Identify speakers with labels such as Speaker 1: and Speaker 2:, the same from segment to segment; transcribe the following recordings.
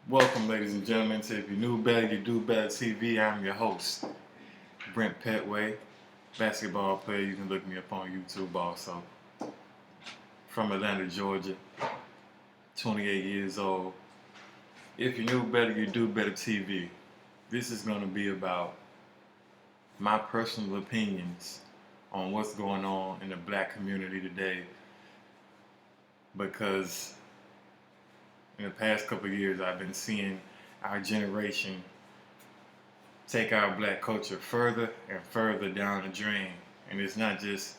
Speaker 1: Welcome, ladies and gentlemen, to If You Knew Better, You Do Better TV. I'm your host, Brent Petway, basketball player. You can look me up on YouTube also. From Atlanta, Georgia, 28 years old. If You Knew Better, You Do Better TV. This is going to be about my personal opinions on what's going on in the black community today, because in the past couple of years, I've been seeing our generation take our black culture further and further down the drain. And it's not just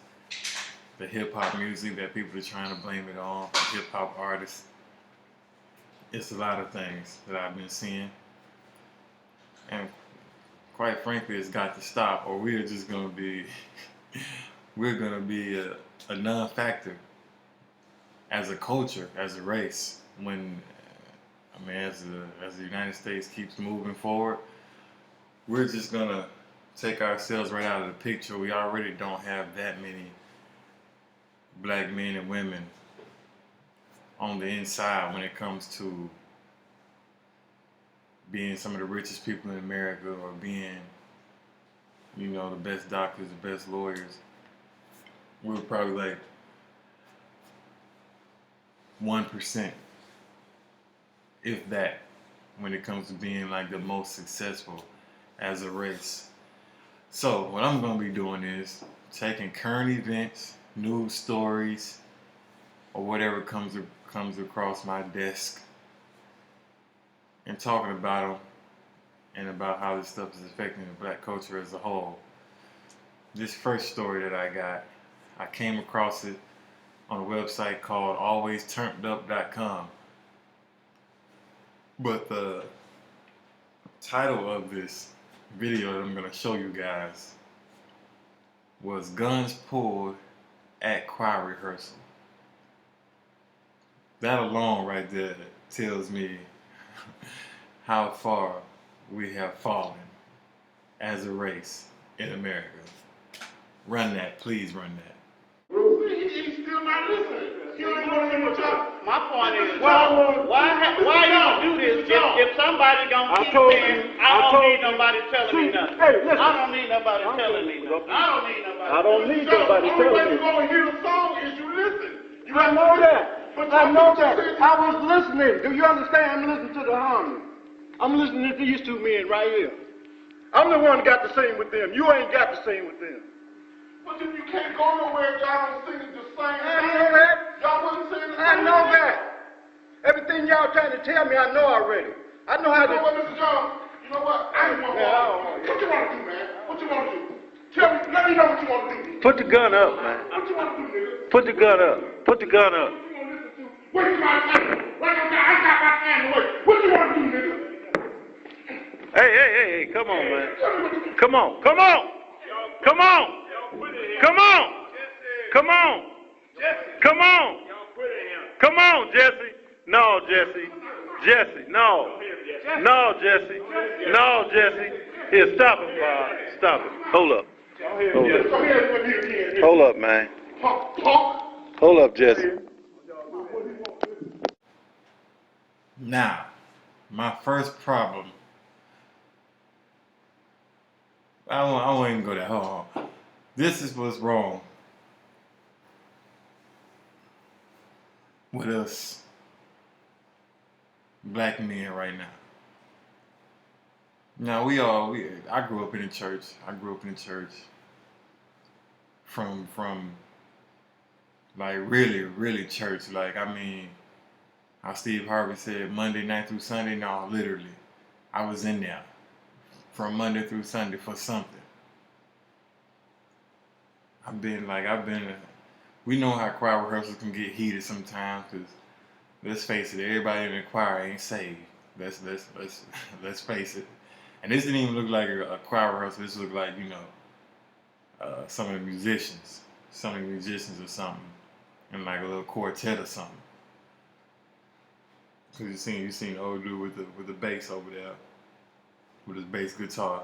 Speaker 1: the hip-hop music that people are trying to blame it on, hip-hop artists. It's a lot of things that I've been seeing. And quite frankly, it's got to stop, or we're just going to be, a non-factor as a culture, as a race. As the United States keeps moving forward, we're just gonna take ourselves right out of the picture. We already don't have that many black men and women on the inside when it comes to being some of the richest people in America, or being, the best doctors, the best lawyers. We're probably like 1%. If that, when it comes to being like the most successful as a race. So what I'm going to be doing is taking current events, news stories, or whatever comes across my desk, and talking about them and about how this stuff is affecting the black culture as a whole. This first story that I came across it on a website called alwaysturnedup.com. But the title of this video that I'm going to show you guys was "Guns Pulled at Choir Rehearsal." That alone right there tells me how far we have fallen as a race in America. Run that, please run that.
Speaker 2: He's still not listening. You ain't gonna give him a job. My point is, why you do this if somebody gonna keep saying, I don't need nobody telling me nothing. Hey, listen. I don't need nobody telling me nothing. I don't need nobody telling me. The only way you're gonna hear the song is you listen. I know that. I was listening. Do you understand? I'm listening to the harmony. I'm listening to these two men right here. I'm the one that got to sing with them. You ain't got to sing with them. But if you can't go nowhere, y'all don't sing the same. I know that. Y'all wouldn't sing the same. I know that. Everything y'all trying to tell me, I know already. I know how to. You know what, Mr. Jones? You know what? I ain't want to. What you want to do, man? What you want to do? Tell me. Let me know what you want to do.
Speaker 3: Put the gun up, man.
Speaker 2: What you want to do, nigga?
Speaker 3: Put the gun up. Put the gun up.
Speaker 2: What you want to listen to? What you want to do? I got my hand away. What you want to do, nigga?
Speaker 3: Hey, come on, man. Come on. Come on. Come on. Come on! Come on! Come on! Come on, Jesse! No, Jesse! Jesse, no! No, Jesse! No, Jesse! Here, stop it, Bob. Stop it. Hold up. Hold up, man. Hold up, Jesse.
Speaker 1: Now, my first problem. I won't even go that hard. This is what's wrong with us black men right now. Now I grew up in the church. From like really church. Like, how Steve Harvey said Monday night through Sunday. No, literally, I was in there from Monday through Sunday for something. We know how choir rehearsals can get heated sometimes, because let's face it, everybody in the choir ain't saved. Let's face it. And this didn't even look like a choir rehearsal. This looked like, some of the musicians or something, and like a little quartet or something. Cause you seen the old dude with the bass over there, with his bass guitar.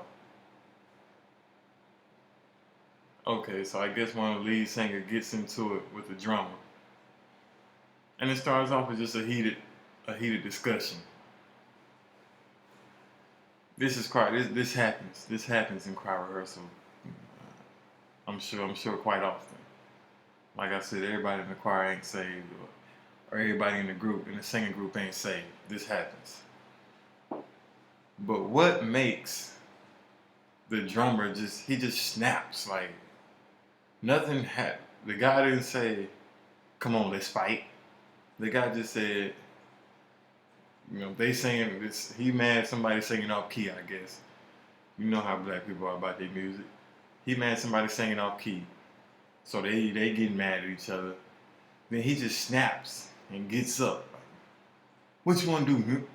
Speaker 1: Okay, so I guess one of the lead singer gets into it with the drummer. And it starts off with just a heated discussion. This is choir. This happens. This happens in choir rehearsal. I'm sure quite often. Like I said, everybody in the choir ain't saved, or everybody in the group, in the singing group ain't saved. This happens. But what makes the drummer he just snaps like nothing happened. The guy didn't say, "Come on, let's fight." The guy just said, they singing this. He mad somebody singing off key, I guess. You know how black people are about their music. He mad somebody singing off key, so they getting mad at each other. Then he just snaps and gets up. What you want to do?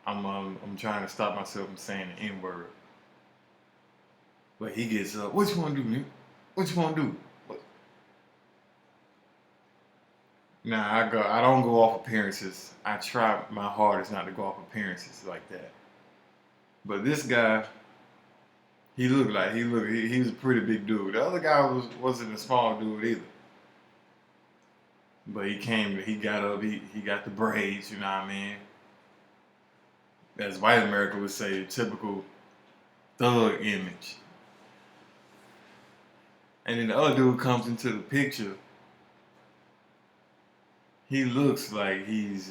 Speaker 1: I'm trying to stop myself from saying the N word. But he gets up. What you want to do, nigga? What you want to do? What? Nah, I don't go off appearances. I try my hardest not to go off appearances like that. But this guy, he was a pretty big dude. The other guy wasn't a small dude either. But he got up, he got the braids, you know what I mean? As white America would say, typical thug image. And then the other dude comes into the picture. He looks like he's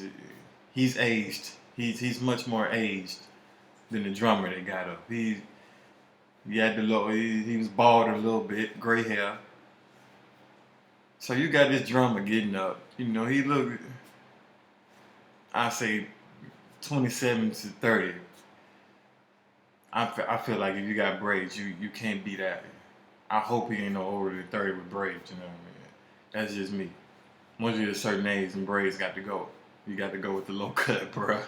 Speaker 1: aged. He's much more aged than the drummer that got up. He was bald a little bit, gray hair. So you got this drummer getting up. He looked, I say 27 to 30. I feel like if you got braids, you can't beat that. I hope he ain't no older than 30 with braids, you know what I mean? That's just me. Once you get a certain age, and braids got to go. You got to go with the low cut, bruh.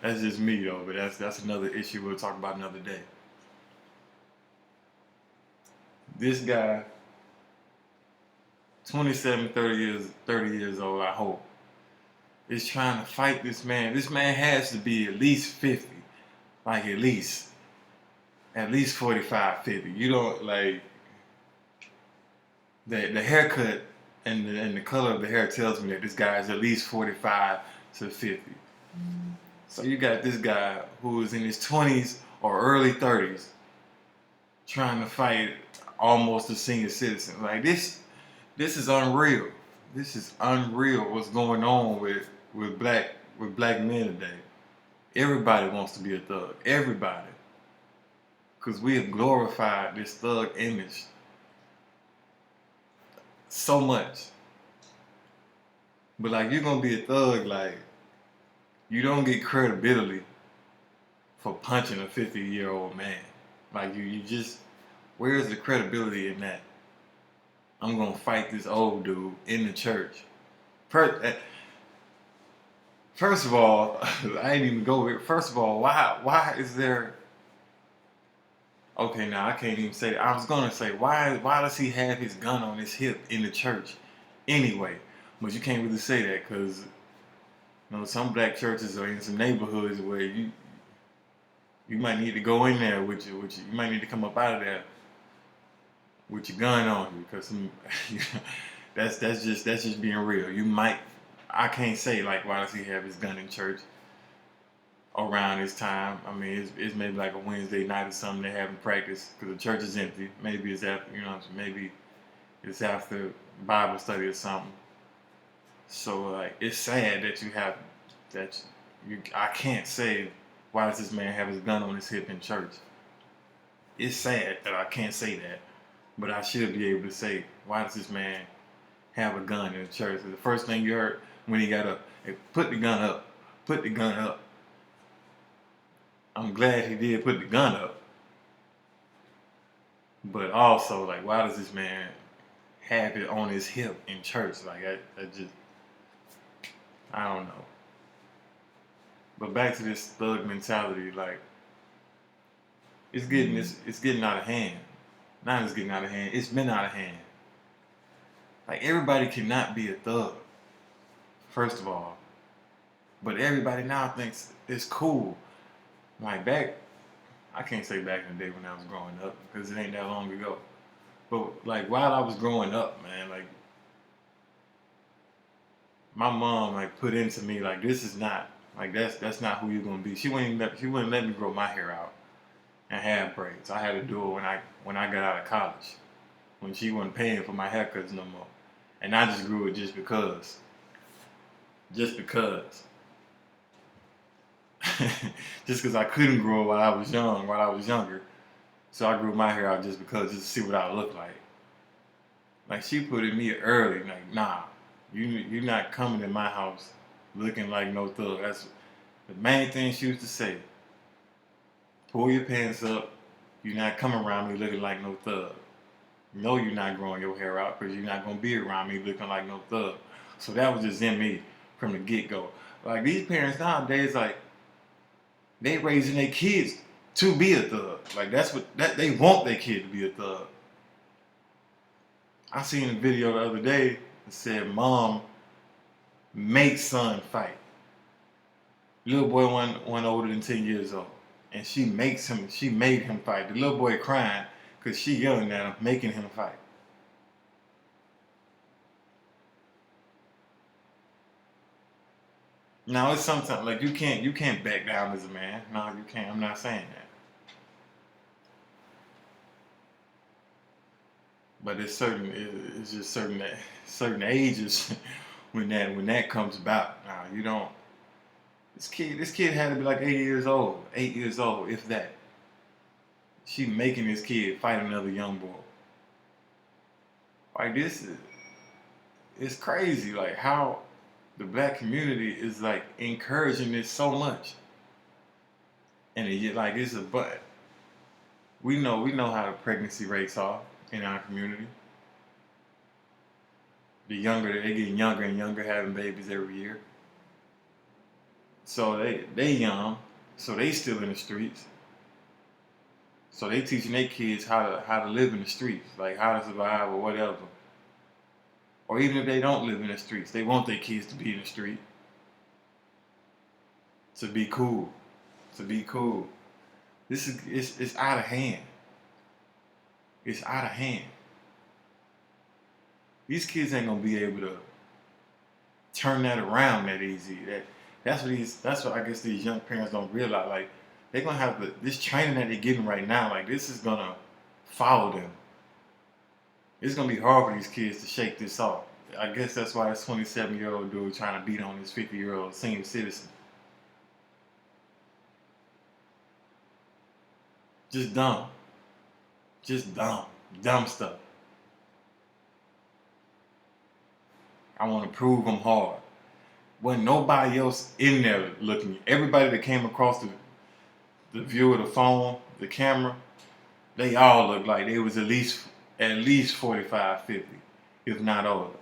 Speaker 1: That's just me, though, but that's another issue we'll talk about another day. This guy, 27, 30 years old, I hope, is trying to fight this man. This man has to be at least 50. Like, at least 45, 50. You don't, like, the haircut and the color of the hair tells me that this guy is at least 45 to 50. So you got this guy who is in his 20s or early 30s trying to fight almost a senior citizen. Like this is unreal. This is unreal what's going on with black men today. Everybody wants to be a thug. Everybody. Because we have glorified this thug image so much. But like, you're gonna be a thug, like, you don't get credibility for punching a 50-year-old man. Like, you just, where's the credibility in that? I'm gonna fight this old dude in the church. First of all, I ain't even go with. First of all, why is there? Okay, now I can't even say that. I was gonna say why does he have his gun on his hip in the church anyway? But you can't really say that because some black churches are in some neighborhoods where you might need to go in there with you might need to come up out of there with your gun on you because that's just being real. I can't say like why does he have his gun in church around this time. I mean it's maybe like a Wednesday night or something they having practice because the church is empty. Maybe it's after maybe it's after Bible study or something. So like it's sad that I can't say why does this man have his gun on his hip in church. It's sad that I can't say that, but I should be able to say why does this man have a gun in the church. The first thing you heard when he got up, hey, put the gun up, put the gun up. I'm glad he did put the gun up, but also like why does this man have it on his hip in church? Like I don't know. But back to this thug mentality, like it's getting out of hand. Not it's getting out of hand. It's been out of hand. Like everybody cannot be a thug, first of all. But everybody now thinks it's cool. Like I can't say back in the day when I was growing up because it ain't that long ago. But like while I was growing up, man, like my mom like put into me like this is not like that's not who you're gonna be. She wouldn't let me grow my hair out. and have braids. I had to do it when I got out of college, when she wasn't paying for my haircuts no more, and I just grew it just because. Just because. Just because I couldn't grow it while I was younger. So I grew my hair out just because, just to see what I look like. Like, she put in me early, like, nah, you're not coming in my house looking like no thug. That's the main thing she used to say. Pull your pants up. You're not coming around me looking like no thug. No, you're not growing your hair out because you're not going to be around me looking like no thug. So that was just in me from the get-go. Like, these parents nowadays, like, they raising their kids to be a thug. Like, they want their kid to be a thug. I seen a video the other day that said, "Mom, make son fight." Little boy one older than 10 years old, and she made him fight. The little boy crying because she yelling at him, making him fight. Now it's sometimes like you can't back down as a man. No, you can't. I'm not saying that. But it's just certain ages when that comes about. Now you don't. This kid had to be like 8 years old, if that. She making this kid fight another young boy. Like, it's crazy. Like, how the black community is like encouraging this so much, and it's a but. We know how the pregnancy rates are in our community. They getting younger and younger, having babies every year. So they young, so they still in the streets. So they teaching their kids how to live in the streets, like how to survive or whatever. Or even if they don't live in the streets, they want their kids to be in the street. To be cool. It's out of hand. It's out of hand. These kids ain't gonna be able to turn that around that easy. That's what I guess these young parents don't realize. Like, they're gonna have this training that they're getting right now, like, this is gonna follow them. It's gonna be hard for these kids to shake this off. I guess that's why this 27-year-old dude trying to beat on this 50-year-old senior citizen. Just dumb. Dumb stuff. I want to prove them hard. Wasn't nobody else in there looking. Everybody that came across the view of the phone, the camera, they all looked like they was at least 45, 50, if not older.